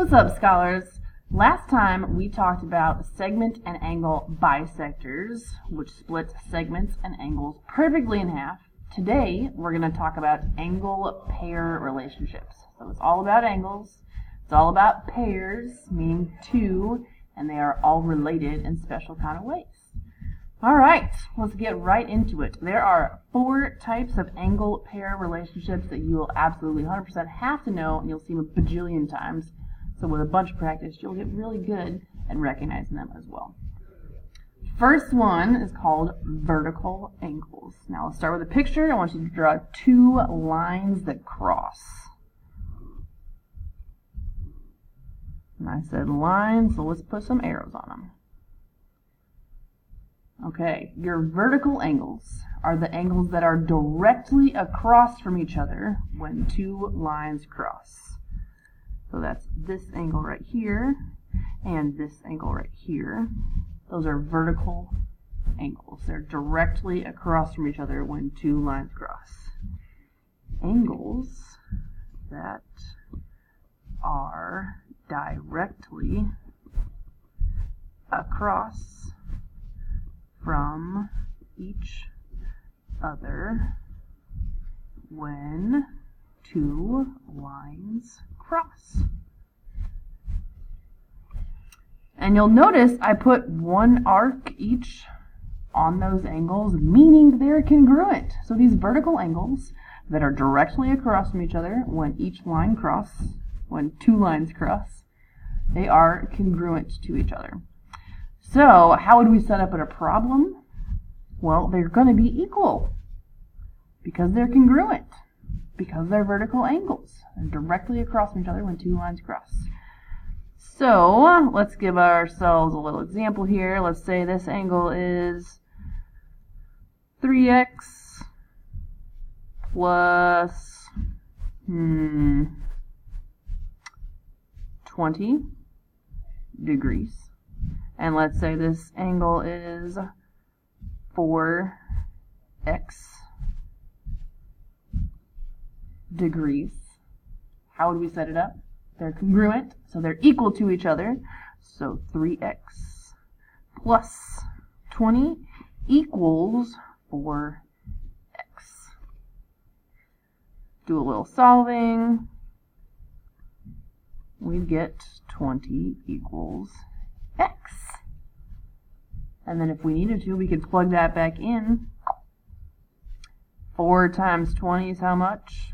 What's up, scholars? Last time we talked about segment and angle bisectors, which split segments and angles perfectly in half. Today we're going to talk about angle pair relationships. So it's all about angles, it's all about pairs, meaning two, and they are all related in special kind of ways. Alright, let's get right into it. There are 4 types of angle pair relationships that you will absolutely 100% have to know, and you'll see them a bajillion times. So with a bunch of practice, you'll get really good at recognizing them as well. First one is called vertical angles. Now let's start with a picture. I want you to draw 2 lines that cross. And I said lines, so let's put some arrows on them. Okay, your vertical angles are the angles that are directly across from each other when 2 lines cross. So that's this angle right here and this angle right here. Those are vertical angles. They're directly across from each other when 2 lines cross. Angles that are directly across from each other when 2 lines cross. And you'll notice I put 1 arc each on those angles, meaning they're congruent. So these vertical angles that are directly across from each other when 2 lines cross, they are congruent to each other. So how would we set up a problem? Well, they're going to be equal because they're congruent, because they're vertical angles. They're directly across from each other when 2 lines cross. So let's give ourselves a little example here. Let's say this angle is 3x plus 20 degrees. And let's say this angle is 4x degrees. How would we set it up? They're congruent, so they're equal to each other. So 3x plus 20 equals 4x. Do a little solving. We get 20 equals x. And then if we needed to, we could plug that back in. 4 times 20 is how much?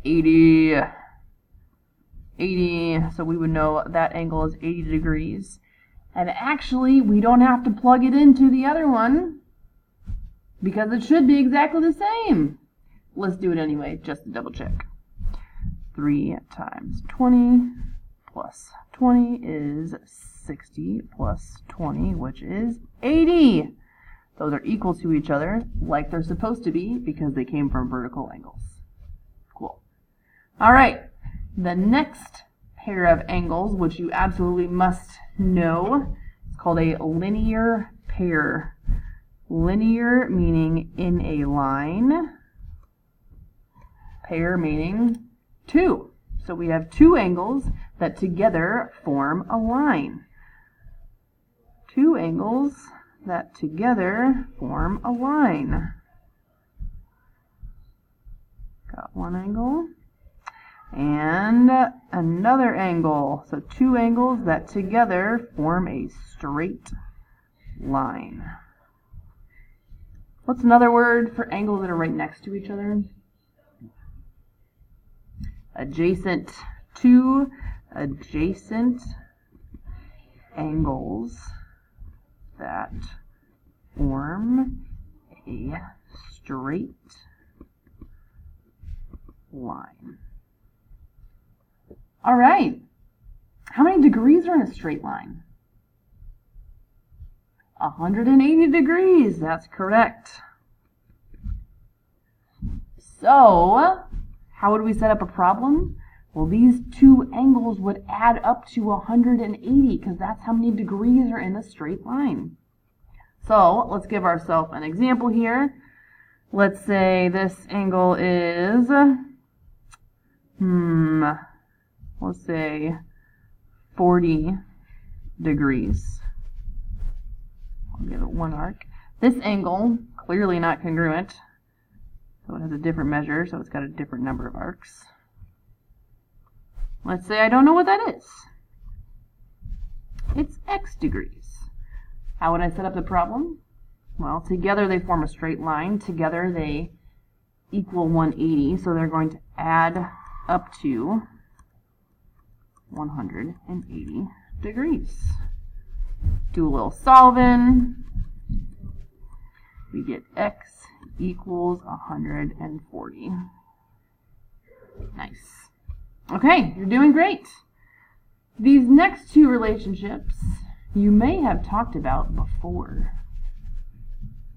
80. So we would know that angle is 80 degrees. And actually, we don't have to plug it into the other one because it should be exactly the same. Let's do it anyway, just to double check. 3 times 20 plus 20 is 60 plus 20, which is 80. Those are equal to each other like they're supposed to be because they came from vertical angles. Cool. All right, the next pair of angles, which you absolutely must know, is called a linear pair. Linear meaning in a line, pair meaning 2. So we have 2 angles that together form a line. 2 angles that together form a line. Got 1 angle and another angle. So 2 angles that together form a straight line. What's another word for angles that are right next to each other? Adjacent. 2 adjacent angles that form a straight line. All right. How many degrees are in a straight line? 180 degrees. That's correct. So, how would we set up a problem? Well, these 2 angles would add up to 180 because that's how many degrees are in a straight line. So let's give ourselves an example here. Let's say this angle is we'll say 40 degrees. I'll give it one arc. This angle, clearly not congruent, so it has a different measure, so it's got a different number of arcs. Let's say I don't know what that is. It's x degrees. How would I set up the problem? Well, together they form a straight line. Together they equal 180, so they're going to add up to 180 degrees. Do a little solving. We get x equals 140. Nice. Okay, you're doing great. These next two relationships you may have talked about before.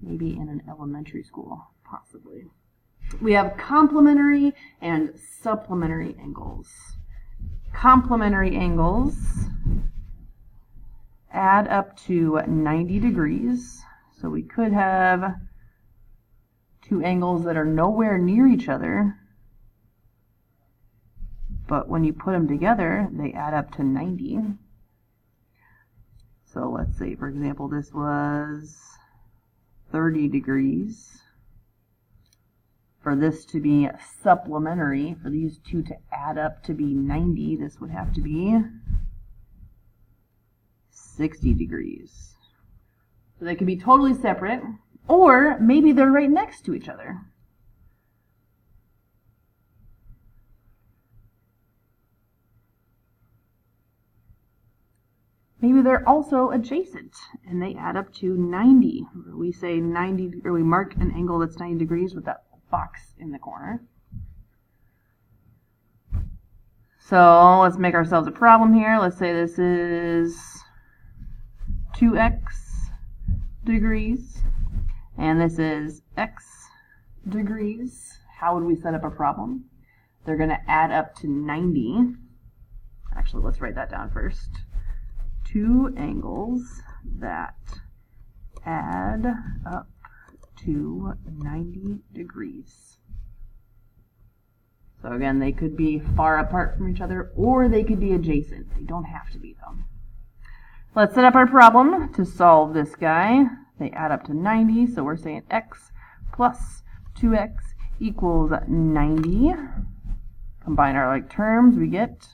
Maybe in an elementary school, possibly. We have complementary and supplementary angles. Complementary angles add up to 90 degrees. So we could have two angles that are nowhere near each other, but when you put them together, they add up to 90. So let's say, for example, this was 30 degrees. For this to be supplementary, for these two to add up to be 90, this would have to be 60 degrees. So they could be totally separate, or maybe they're right next to each other. Maybe they're also adjacent, and they add up to 90. We say 90, or we mark an angle that's 90 degrees with that box in the corner. So let's make ourselves a problem here. Let's say this is 2x degrees, and this is x degrees. How would we set up a problem? They're going to add up to 90. Actually, let's write that down first. Two angles that add up to 90 degrees. So again, they could be far apart from each other, or they could be adjacent. They don't have to be, though. Let's set up our problem to solve this guy. They add up to 90, so we're saying x plus 2x equals 90. Combine our like terms, we get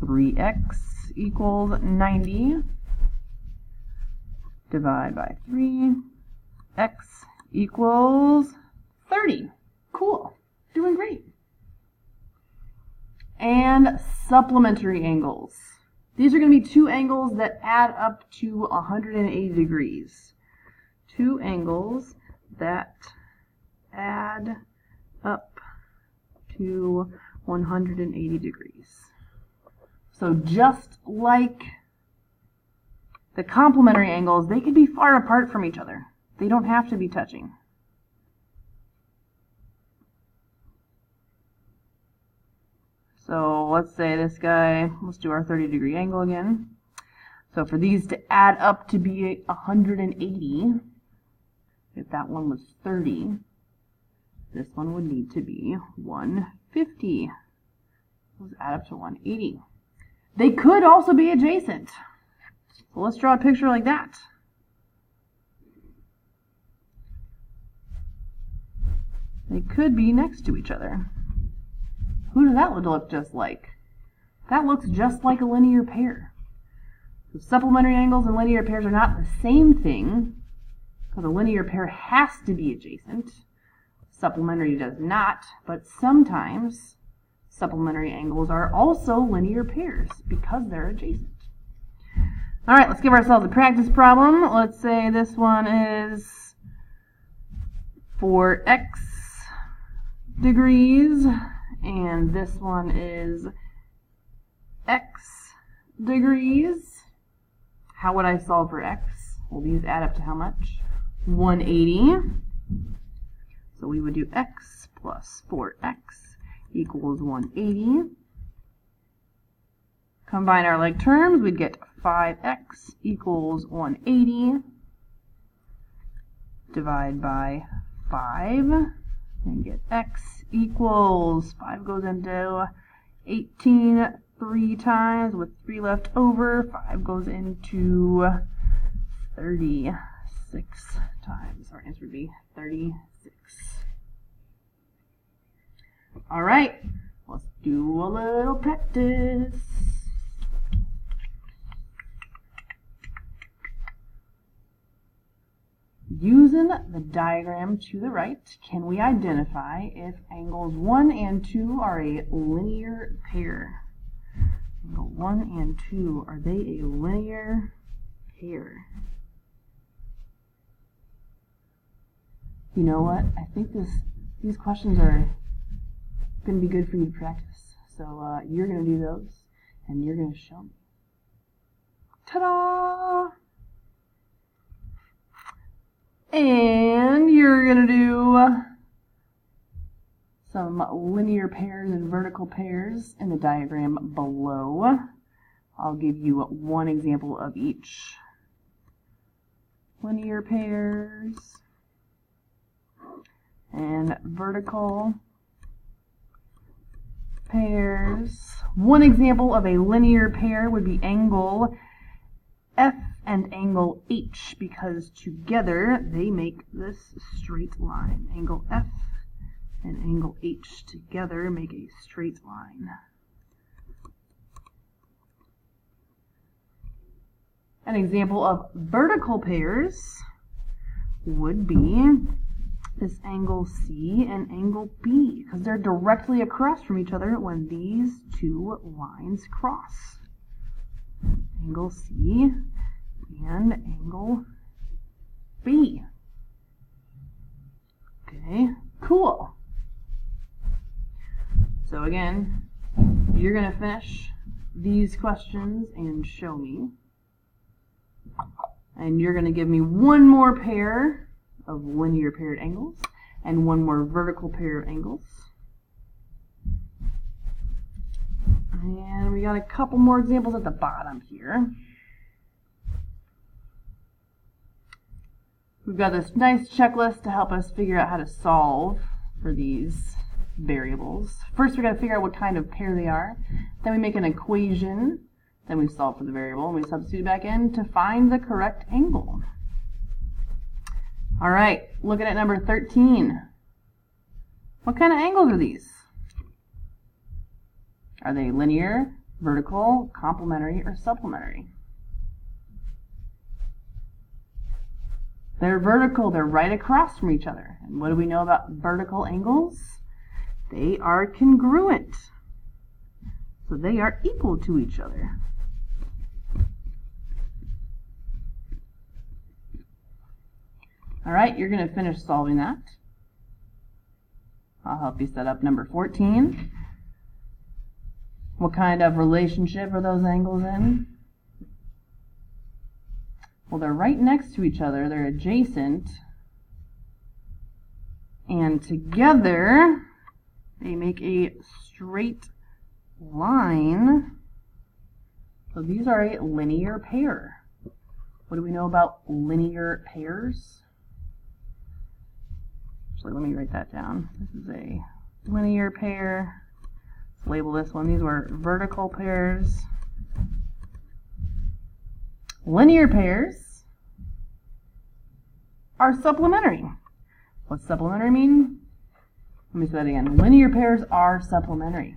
3x equals 90. Divide by 3. X equals 30. Cool. Doing great. And supplementary angles. These are going to be two angles that add up to 180 degrees. Two angles that add up to 180 degrees. So just like the complementary angles, they could be far apart from each other. They don't have to be touching. So let's say this guy, let's do our 30-degree angle again. So for these to add up to be 180, if that one was 30, this one would need to be 150. Let's add up to 180. They could also be adjacent. So let's draw a picture like that. They could be next to each other. Who does that look just like? That looks just like a linear pair. So supplementary angles and linear pairs are not the same thing, because a linear pair has to be adjacent. Supplementary does not, but sometimes supplementary angles are also linear pairs because they're adjacent. All right, let's give ourselves a practice problem. Let's say this one is for x degrees, and this one is x degrees. How would I solve for x? Well, these add up to how much? 180. So we would do x plus 4x equals 180. Combine our like terms, we'd get 5x equals 180. Divide by 5 and get x equals, 5 goes into 18 3 times with 3 left over. 5 goes into 36 times. Our answer would be 36. All right, let's do a little practice. Using the diagram to the right, can we identify if angles 1 and 2 are a linear pair? Angle 1 and 2, are they a linear pair? You know what? I think these questions are going to be good for you to practice. So you're going to do those, and you're going to show me. Ta-da! And you're going to do some linear pairs and vertical pairs in the diagram below. I'll give you one example of each. Linear pairs and vertical pairs. One example of a linear pair would be angle F and angle H, because together they make this straight line. Angle F and angle H together make a straight line. An example of vertical pairs would be this angle C and angle B, because they're directly across from each other when these two lines cross. Angle C and angle B. Okay, cool. So again, you're going to finish these questions and show me. And you're going to give me one more pair of linear paired angles and one more vertical pair of angles. And we got a couple more examples at the bottom here. We've got this nice checklist to help us figure out how to solve for these variables. First, we've got to figure out what kind of pair they are. Then we make an equation. Then we solve for the variable, and we substitute back in to find the correct angle. All right, looking at number 13. What kind of angles are these? Are they linear, vertical, complementary, or supplementary? They're vertical. They're right across from each other. And what do we know about vertical angles? They are congruent. So they are equal to each other. All right, you're going to finish solving that. I'll help you set up number 14. What kind of relationship are those angles in? Well, they're right next to each other. They're adjacent. And together, they make a straight line. So these are a linear pair. What do we know about linear pairs? Actually, let me write that down. This is a linear pair. Let's label this one. These were vertical pairs. Linear pairs are supplementary. What's supplementary mean? Let me say that again. Linear pairs are supplementary.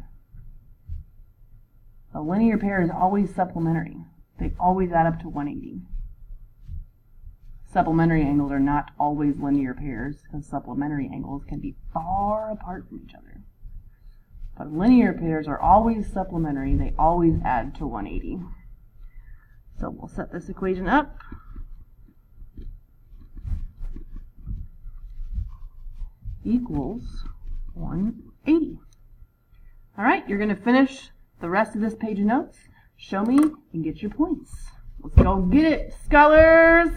A linear pair is always supplementary. They always add up to 180. Supplementary angles are not always linear pairs, because supplementary angles can be far apart from each other. But linear pairs are always supplementary. They always add to 180. So we'll set this equation up. Equals 180. All right, you're going to finish the rest of this page of notes. Show me and get your points. Let's go get it, scholars!